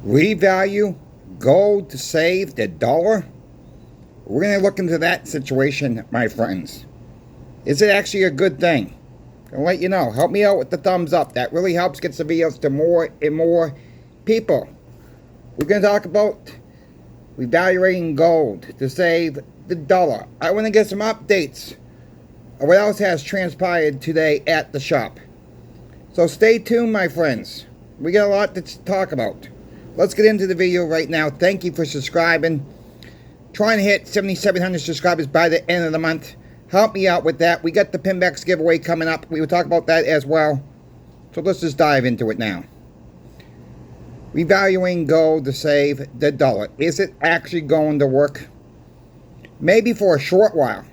Revalue gold to save the dollar? We're going to look into that situation, my friends. Is it actually a good thing? I'll let you know. Help me out with the thumbs up. That really helps get the videos to more and more people. We're going to talk about revaluing gold to save the dollar. I want to get some updates of what else has transpired today at the shop. So stay tuned, my friends. We got a lot to talk about. Let's get into the video right now. Thank you for subscribing. Trying to hit 7,700 subscribers by the end of the month. Help me out with that. We got the Pinbacks giveaway coming up. We will talk about that as well. So let's just dive into it now. Revaluing gold to save the dollar. Is it actually going to work? Maybe for a short while.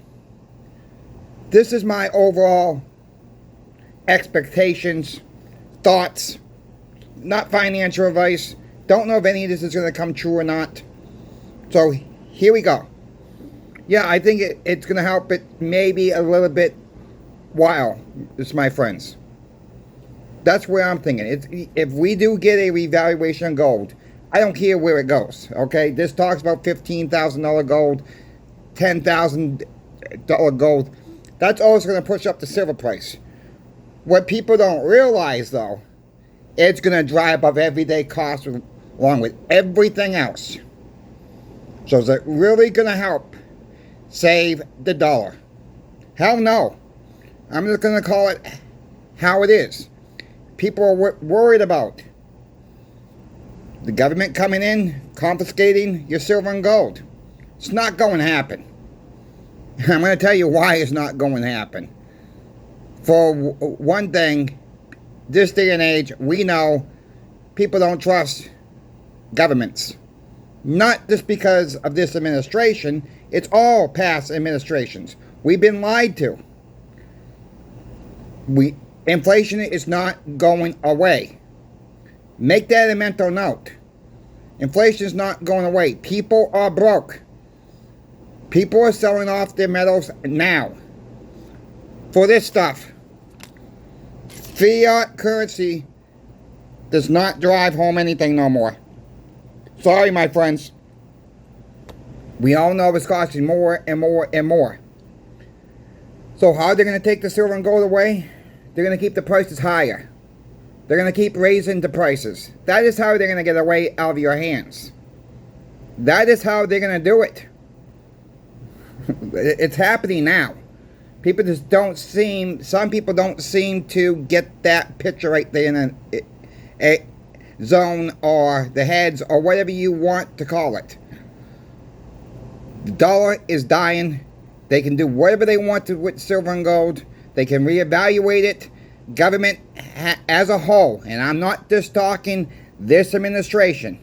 This is my overall expectations, thoughts, not financial advice. Don't know if any of this is going to come true or not. So here we go. Yeah, I think it's going to help it maybe a little bit while. It's my friends. That's where I'm thinking. If we do get a revaluation of gold, I don't care where it goes. Okay, this talks about $15,000 gold, $10,000 gold. That's always going to push up the silver price. What people don't realize, though, it's going to drive up everyday costs along with everything else. So is it really going to help save the dollar? Hell no. I'm just going to call it how it is. People are worried about the government coming in, confiscating your silver and gold. It's not going to happen. I'm going to tell you why it's not going to happen. For one thing, this day and age, we know people don't trust governments. Not just because of this administration, it's all past administrations. We've been lied to. Inflation is not going away. Make that a mental note. Inflation is not going away. People are broke. People are selling off their metals now for this stuff. Fiat currency does not drive home anything no more. Sorry, my friends. We all know it's costing more and more and more. So how are they going to take the silver and gold away? They're going to keep the prices higher. They're going to keep raising the prices. That is how they're going to get away out of your hands. That is how they're going to do it. It's happening now. People just don't seem, some people don't seem to get that picture right there in a zone or the heads or whatever you want to call it. The dollar is dying. They can do whatever they want to with silver and gold. They can reevaluate it. Government as a whole, and I'm not just talking this administration.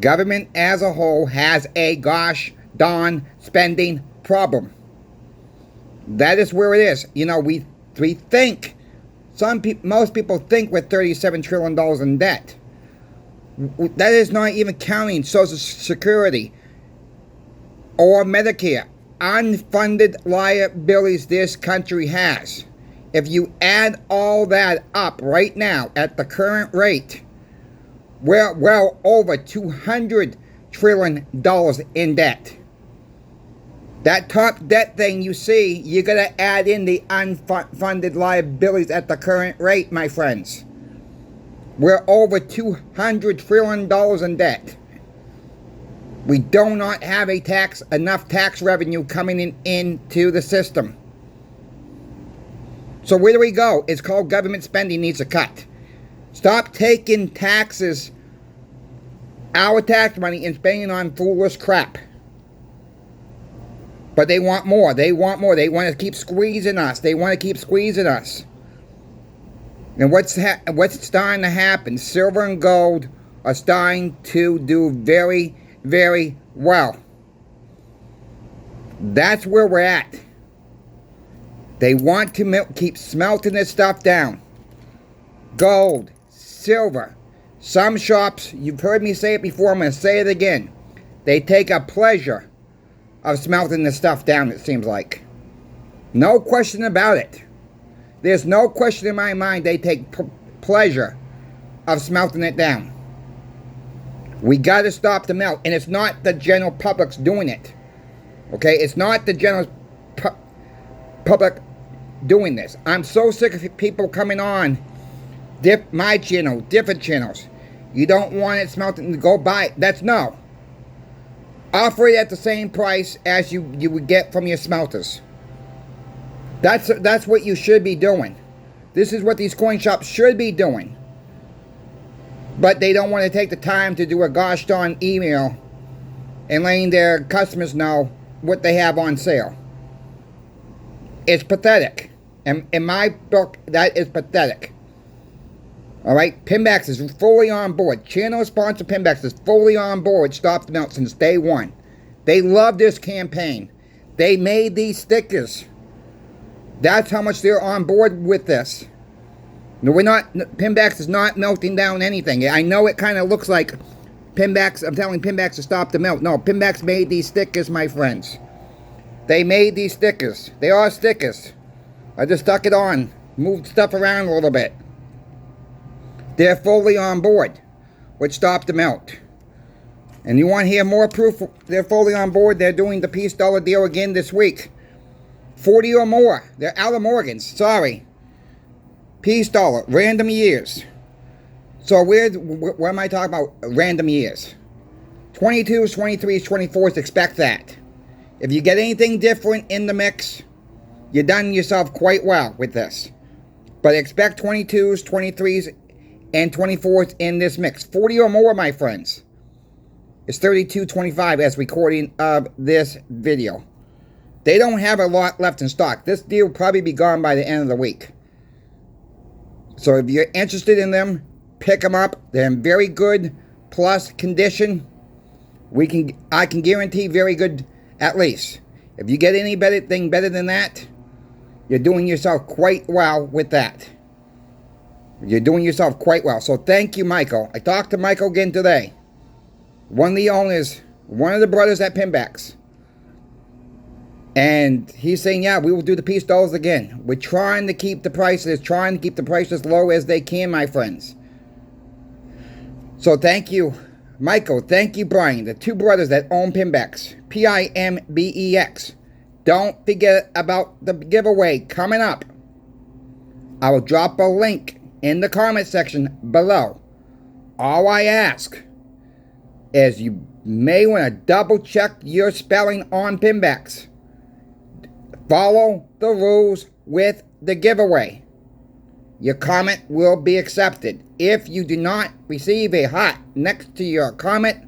Government as a whole has a gosh darn spending problem. That is where it is. You know, we think, most people think we're $37 trillion in debt. That is not even counting Social Security or Medicare. Unfunded liabilities this country has. If you add all that up right now at the current rate, we're well over $200 trillion in debt. That top debt thing you see, you got to add in the unfunded liabilities at the current rate, my friends. We're over $200 trillion in debt. We do not have enough tax revenue coming into the system. So where do we go? It's called government spending needs a cut. Stop taking taxes, our tax money, and spending on foolish crap. But they want more. They want more. They want to keep squeezing us. They want to keep squeezing us. And what's starting to happen? Silver and gold are starting to do very, very well. That's where we're at. They want to keep smelting this stuff down. Gold, silver. Some shops, you've heard me say it before, I'm going to say it again. They take a pleasure of smelting this stuff down, it seems like. No question about it. There's no question in my mind they take pleasure of smelting it down. We got to stop the melt. And it's not the general public's doing it. Okay? It's not the general public doing this. I'm so sick of people coming on my channel, different channels. You don't want it smelting to go buy it. That's no. Offer it at the same price as you would get from your smelters. That's what you should be doing. This is what these coin shops should be doing. But they don't want to take the time to do a gosh darn email and letting their customers know what they have on sale. It's pathetic. And in my book, that is pathetic. Alright, Pinbacks is fully on board. Channel sponsor Pinbacks is fully on board. Stop the Melt since day one. They love this campaign. They made these stickers. That's how much they're on board with this. No, Pinbacks is not melting down anything. I know it kind of looks like Pinbacks, I'm telling Pinbacks to stop the melt. No, Pinbacks made these stickers, my friends. They made these stickers. They are stickers. I just stuck it on. Moved stuff around a little bit. They're fully on board with Stop the Melt. And you want to hear more proof they're fully on board? They're doing the peace dollar deal again this week. 40 or more. They're Ala Morgans. Sorry. Peace dollar. Random years. So what am I talking about? Random years. 22s, 23s, 24s. Expect that. If you get anything different in the mix, you've done yourself quite well with this. But expect 22s, 23s, and 24s in this mix. 40 or more, my friends. It's 32.25 as recording of this video. They don't have a lot left in stock. This deal will probably be gone by the end of the week. So if you're interested in them, pick them up. They're in very good plus condition. I can guarantee very good at least. If you get anything better than that, you're doing yourself quite well with that. You're doing yourself quite well. So thank you, Michael. I talked to Michael again today. One of the owners, one of the brothers at Pinbacks. And he's saying, yeah, we will do the peace dollars again. We're trying to keep the prices, low as they can, my friends. So thank you, Michael. Thank you, Brian. The two brothers that own Pinbacks. P-I-M-B-E-X. Don't forget about the giveaway coming up. I will drop a link in the comment section below. All I ask is you may want to double check your spelling on Pinbacks. Follow the rules with the giveaway. Your comment will be accepted. If you do not receive a heart next to your comment,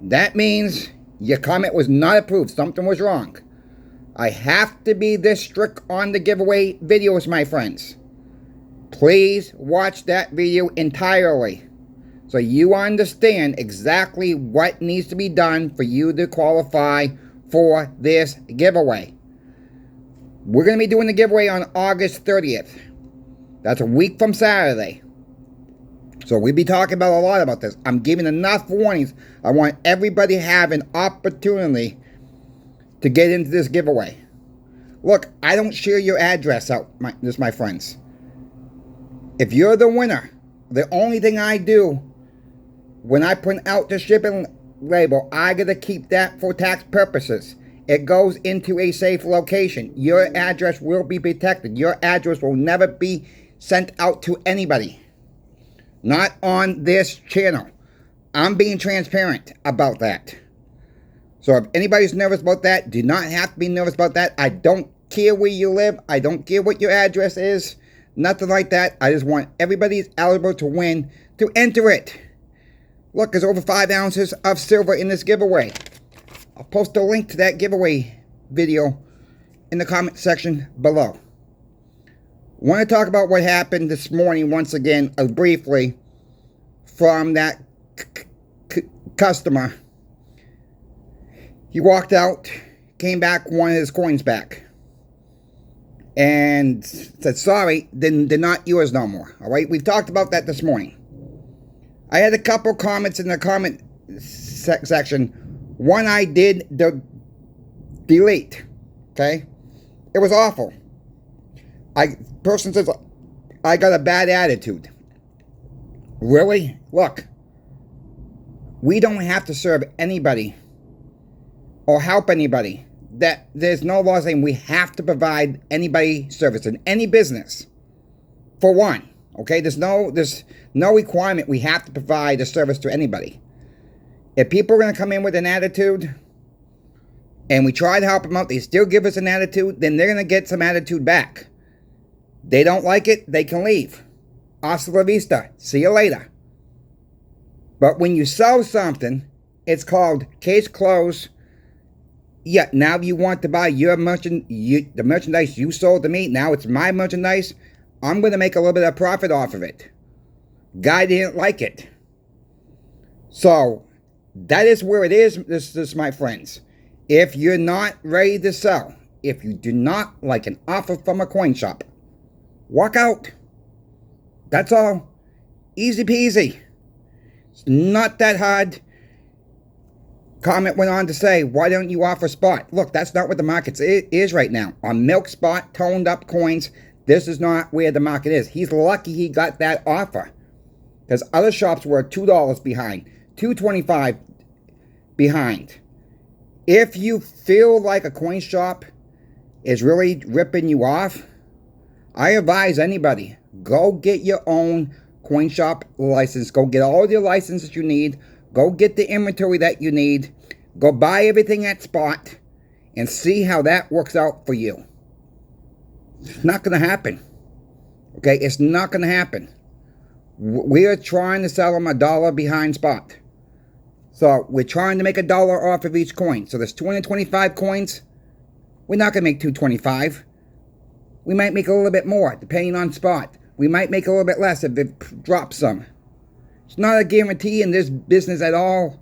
that means your comment was not approved. Something was wrong. I have to be this strict on the giveaway videos, my friends. Please watch that video entirely so you understand exactly what needs to be done for you to qualify for this giveaway. We're going to be doing the giveaway on August 30th. That's a week from Saturday. So we'll be talking about a lot about this. I'm giving enough warnings. I want everybody to have an opportunity to get into this giveaway. Look, I don't share your address out, my friends. If you're the winner, the only thing I do when I print out the shipping label, I got to keep that for tax purposes. It goes into a safe location. Your address will be protected. Your address will never be sent out to anybody. Not on this channel. I'm being transparent about that. So if anybody's nervous about that, do not have to be nervous about that. I don't care where you live. I don't care what your address is. Nothing like that. I just want everybody who's eligible to win to enter it. Look, there's over 5 ounces of silver in this giveaway. I'll post a link to that giveaway video in the comment section below. Want to talk about what happened this morning once again, briefly, from that customer. He walked out, came back, wanted his coins back, and said, sorry, they're not yours no more. All right, we've talked about that this morning. I had a couple comments in the comment section. One I did delete. Okay, it was awful. Person says I got a bad attitude. Really? Look, We don't have to serve anybody or help anybody. That there's no law saying we have to provide anybody service in any business. For one, okay, there's no requirement we have to provide a service to anybody. If people are going to come in with an attitude and we try to help them out, they still give us an attitude, then they're going to get some attitude back. They don't like it, they can leave. Hasta la vista. See you later. But when you sell something, it's called case closed. Yeah, now you want to buy your the merchandise you sold to me. Now it's my merchandise. I'm going to make a little bit of profit off of it. Guy didn't like it. So, that is where it is, this my friends. If you're not ready to sell, if you do not like an offer from a coin shop, walk out. That's all. Easy peasy. It's not that hard. Comment went on to say, why don't you offer spot? Look, that's not what the market is right now. On milk spot, toned up coins, this is not where the market is. He's lucky he got that offer. Because other shops were $2 behind. $2.25 behind. If you feel like a coin shop is really ripping you off, I advise anybody, go get your own coin shop license. Go get all the licenses you need. Go get the inventory that you need. Go buy everything at spot and see how that works out for you. It's not going to happen. Okay, it's not going to happen. We are trying to sell them $1 behind spot. So we're trying to make $1 off of each coin. So there's 225 coins. We're not going to make $2.25. We might make a little bit more, depending on spot. We might make a little bit less if it drops some. It's not a guarantee in this business at all.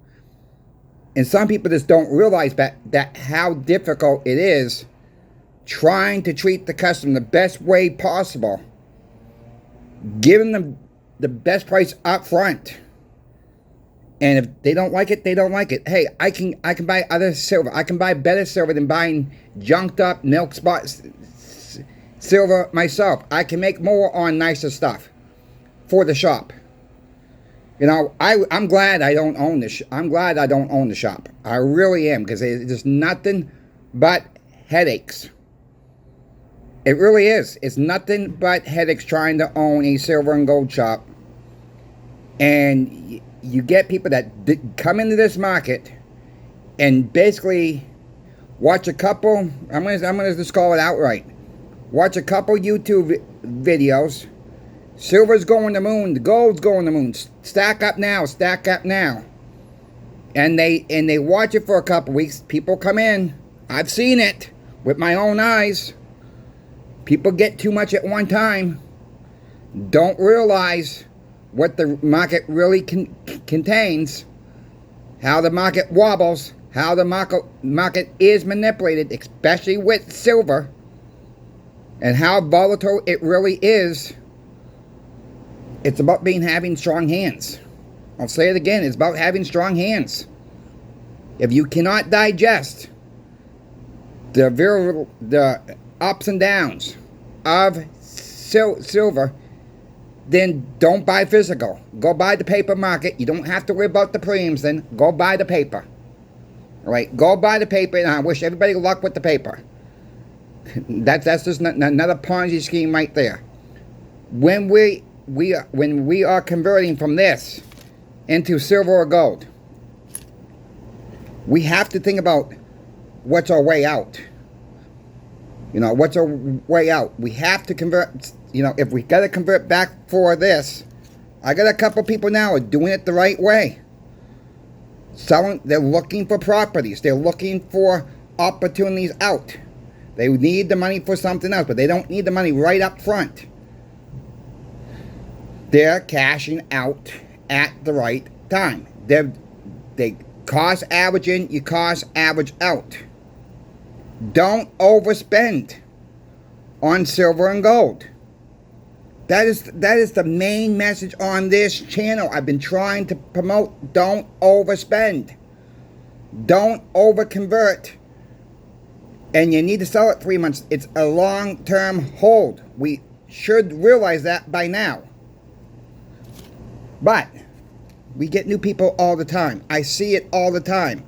And some people just don't realize that how difficult it is trying to treat the customer the best way possible. Giving them the best price up front. And if they don't like it, they don't like it. Hey, I can buy other silver. I can buy better silver than buying junked up milk spot silver myself. I can make more on nicer stuff for the shop. You know, I'm glad I don't own this. I'm glad I don't own the shop. I really am, because it's nothing but headaches. It really is. It's nothing but headaches trying to own a silver and gold shop. And you get people that come into this market and basically watch a couple. I'm gonna just call it outright. Watch a couple YouTube videos. Silver's going to the moon. The gold's going to the moon. Stack up now. Stack up now. And they watch it for a couple weeks. People come in. I've seen it with my own eyes. People get too much at one time. Don't realize what the market really contains. How the market wobbles. How the market is manipulated, especially with silver. And how volatile it really is. It's about having strong hands. I'll say it again. It's about having strong hands. If you cannot digest the ups and downs of silver, then don't buy physical. Go buy the paper market. You don't have to worry about the premiums then. Go buy the paper. All right? Go buy the paper, and I wish everybody luck with the paper. That's just another Ponzi scheme right there. When we are converting from this into silver or gold, we have to think about what's our way out. You know, what's our way out? We have to convert. You know, if we got to convert back for this, I got a couple people now doing it the right way. Selling, they're looking for properties. They're looking for opportunities out. They need the money for something else, but they don't need the money right up front. They're cashing out at the right time. They cost average in, you cost average out. Don't overspend on silver and gold. That is the main message on this channel. I've been trying to promote. Don't overspend. Don't overconvert. And you need to sell it 3 months. It's a long-term hold. We should realize that by now. But We get new people all the time. I see it all the time.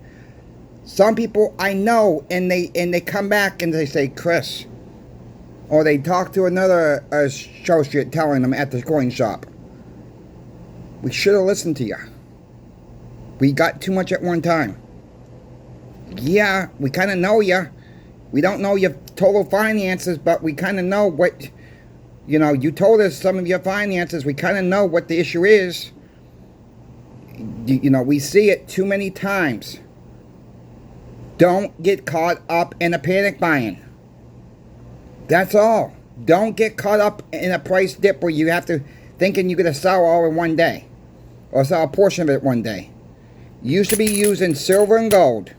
Some people I know, and they come back and they say, Chris, or they talk to another associate telling them at the coin shop, we should have listened to you. We got too much at one time. Yeah, we kind of know you. We don't know your total finances, but we kind of know what, you told us some of your finances. We kind of know what the issue is. We see it too many times. Don't get caught up in a panic buying. That's all. Don't get caught up in a price dip where you have to thinking you're going to sell all in one day or sell a portion of it one day. You should be using silver and gold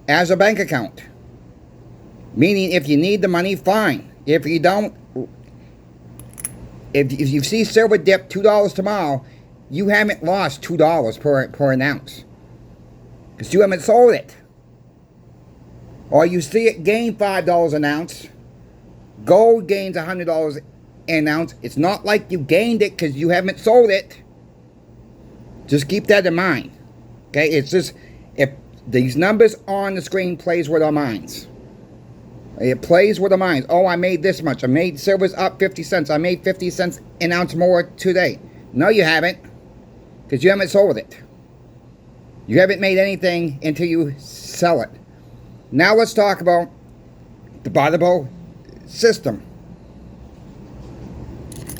as a bank account. Meaning if you need the money, fine. If you don't, if you see silver dip $2 tomorrow, you haven't lost $2 per an ounce. Because you haven't sold it. Or you see it gain $5 an ounce. Gold gains $100 an ounce. It's not like you gained it because you haven't sold it. Just keep that in mind. Okay? It's just, if these numbers on the screen plays with our minds. It plays with our minds. Oh, I made this much. I made silver's up 50 cents. I made 50 cents an ounce more today. No, you haven't. Because you haven't sold it. You haven't made anything until you sell it. Now let's talk about the Barter system.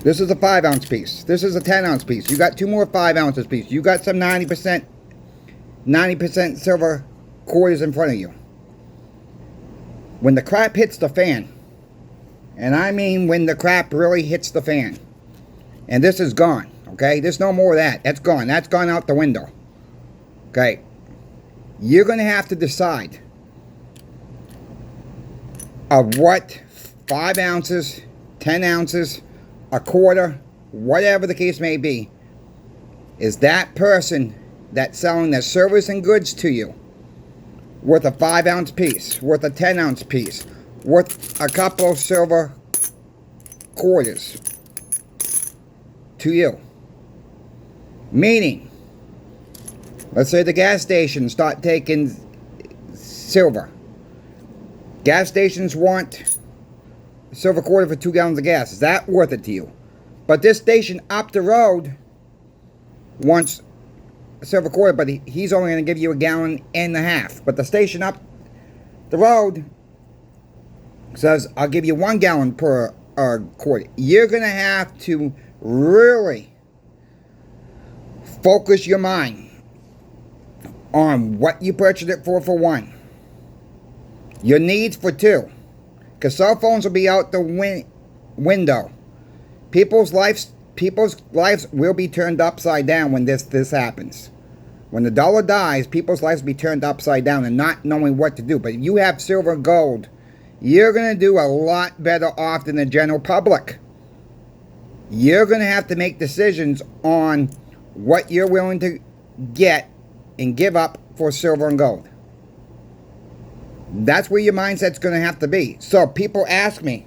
This is a 5-ounce piece. This is a 10-ounce piece. You got 2 more 5-ounces piece. You got some 90% silver quarters in front of you. When the crap hits the fan, and I mean when the crap really hits the fan, and this is gone, okay? There's no more of that. That's gone. That's gone out the window. Okay? You're going to have to decide of what 5 ounces, 10 ounces, a quarter, whatever the case may be, is that person that's selling their service and goods to you worth a 5-ounce piece, worth a 10-ounce piece, worth a couple of silver quarters to you. Meaning, let's say the gas stations start taking silver. Gas stations want a silver quarter for 2 gallons of gas. Is that worth it to you? But this station up the road wants a silver quarter, but he's only going to give you 1.5 gallons. But the station up the road says, I'll give you 1 gallon per quarter. You're going to have to really focus your mind on what you purchased it for 1. Your needs for 2. Because cell phones will be out the window. People's lives will be turned upside down when this happens. When the dollar dies, people's lives will be turned upside down and not knowing what to do. But if you have silver and gold, you're going to do a lot better off than the general public. You're going to have to make decisions on what you're willing to get and give up for silver and gold. That's where your mindset's going to have to be. So people ask me,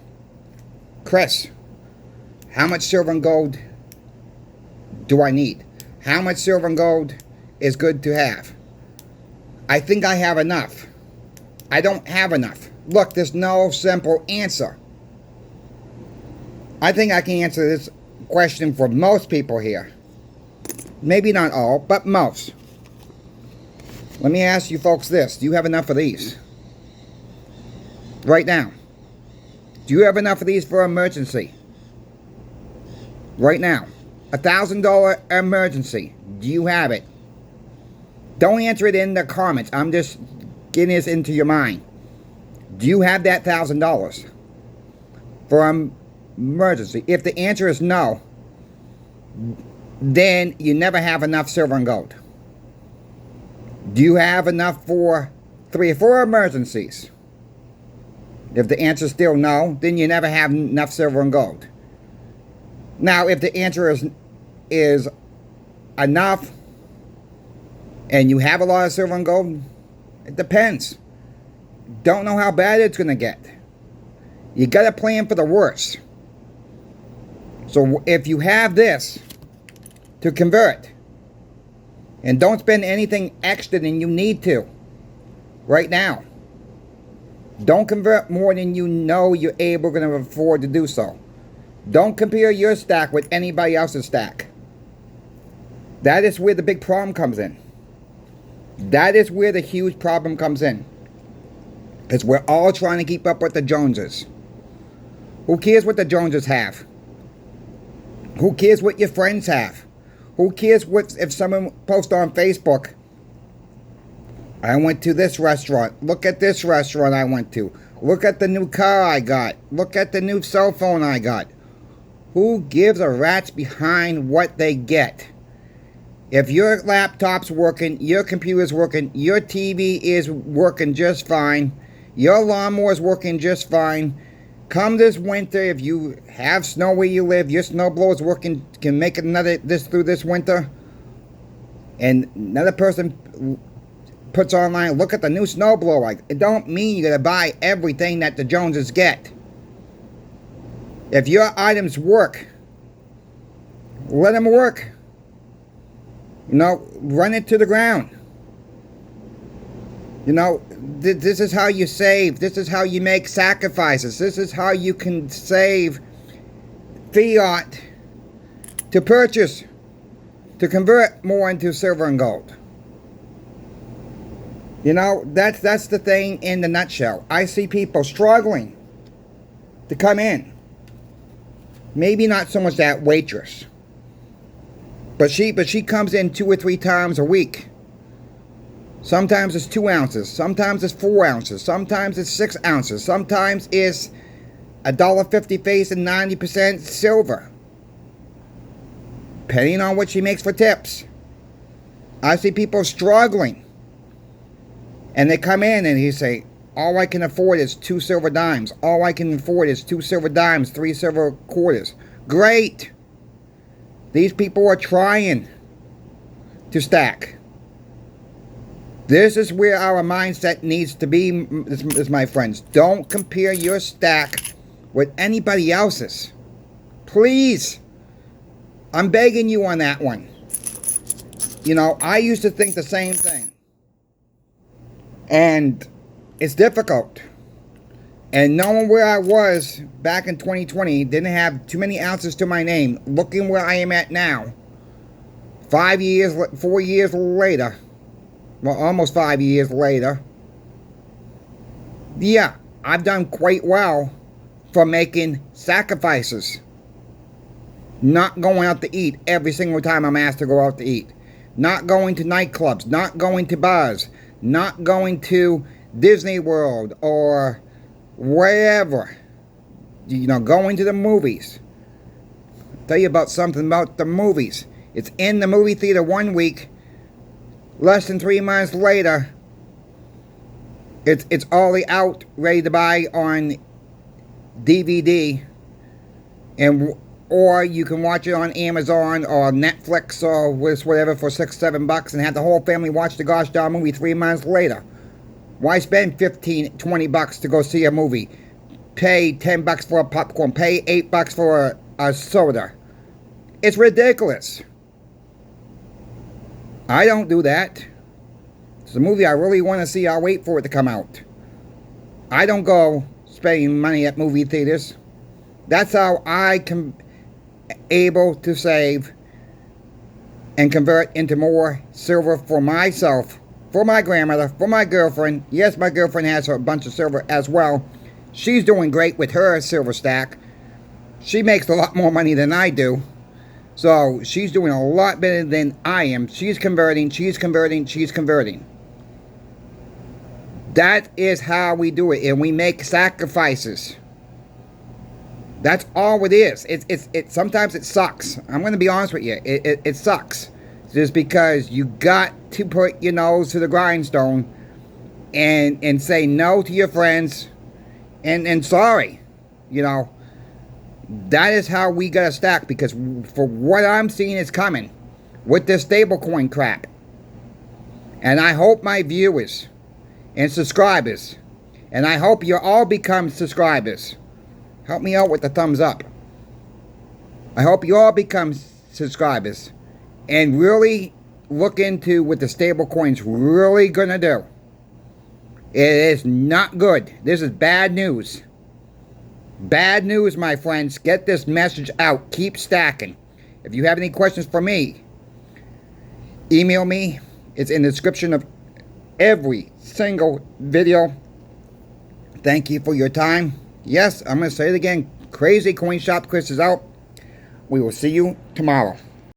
Chris, how much silver and gold do I need? How much silver and gold is good to have? I think I have enough. I don't have enough. Look, there's no simple answer. I think I can answer this question for most people here. Maybe not all, but most. Let me ask you folks this. Do you have enough of these? Right now. Do you have enough of these for an emergency? Right now. $1,000 emergency. Do you have it? Don't answer it in the comments. I'm just getting this into your mind. Do you have that $1,000 for an emergency? If the answer is no, then you never have enough silver and gold. Do you have enough for 3 or 4 emergencies? If the answer is still no, then you never have enough silver and gold. Now, if the answer is enough and you have a lot of silver and gold, it depends. Don't know how bad it's going to get. You got to plan for the worst. So if you have this to convert, And don't spend anything extra than you need to right now. Don't convert more than you know you're able to afford to do so. Don't compare your stack with anybody else's stack. That is where the big problem comes in. That is where the huge problem comes in. Because we're all trying to keep up with the Joneses. Who cares what the Joneses have? Who cares what your friends have? Who cares what if someone posts on Facebook, I went to this restaurant. Look at this restaurant I went to. Look at the new car I got. Look at the new cell phone I got. Who gives a rat's behind what they get? If your laptop's working, your computer's working, your TV is working just fine, your lawnmower's working just fine, come this winter, if you have snow where you live, your snowblower's working, can make it through this winter, and another person puts online, look at the new snowblower. It don't mean you gotta buy everything that the Joneses get. If your items work, let them work. You know, run it to the ground. You know, this is how you save. This is how you make sacrifices. This is how you can save fiat to purchase, to convert more into silver and gold. You know, that's the thing in the nutshell. I see people struggling to come in. Maybe not so much that waitress. But she comes in 2 or 3 times a week. Sometimes it's 2 ounces. Sometimes it's 4 ounces. Sometimes it's 6 ounces. Sometimes it's $1.50 face and 90% silver. Depending on what she makes for tips. I see people struggling. And they come in and he say, all I can afford is 2 silver dimes. All I can afford is 2 silver dimes, 3 silver quarters. Great! These people are trying to stack. This is where our mindset needs to be, my friends. Don't compare your stack with anybody else's. Please. I'm begging you on that one. You know, I used to think the same thing. And it's difficult. And knowing where I was back in 2020, didn't have too many ounces to my name. Looking where I am at now, 4 years later, well, almost 5 years later, yeah, I've done quite well for making sacrifices. Not going out to eat every single time I'm asked to go out to eat. Not going to nightclubs, not going to bars, not going to Disney World or wherever, you know, going to the movies. I'll tell you about something about the movies. It's in the movie theater 1 week. Less than 3 months later, it's already out, ready to buy on DVD, or you can watch it on Amazon or Netflix or whatever for $6-7 and have the whole family watch the gosh darn movie 3 months later. Why spend $15-20 to go see a movie? Pay $10 for a popcorn. Pay $8 for a soda. It's ridiculous. I don't do that. It's a movie I really want to see. I'll wait for it to come out. I don't go spending money at movie theaters. That's how I can able to save and convert into more silver for myself, for my grandmother, for my girlfriend. Yes, my girlfriend has a bunch of silver as well. She's doing great with her silver stack. She makes a lot more money than I do. So she's doing a lot better than I am. She's converting, she's converting, she's converting. That is how we do it. And we make sacrifices. That's all it is. Sometimes it sucks. I'm going to be honest with you. It sucks. Just because you got to put your nose to the grindstone and say no to your friends and sorry. You know, that is how we got to stack, because for what I'm seeing is coming with this stablecoin crap. And I hope my viewers and subscribers, and I hope you all become subscribers. Help me out with the thumbs up. I hope you all become subscribers and really look into what the stable coin's really gonna do. It is not good. This is bad news. Bad news, my friends. Get this message out. Keep stacking. If you have any questions for me, email me. It's in the description of every single video. Thank you for your time. Yes, I'm going to say it again. Crazy Coin Shop Chris is out. We will see you tomorrow.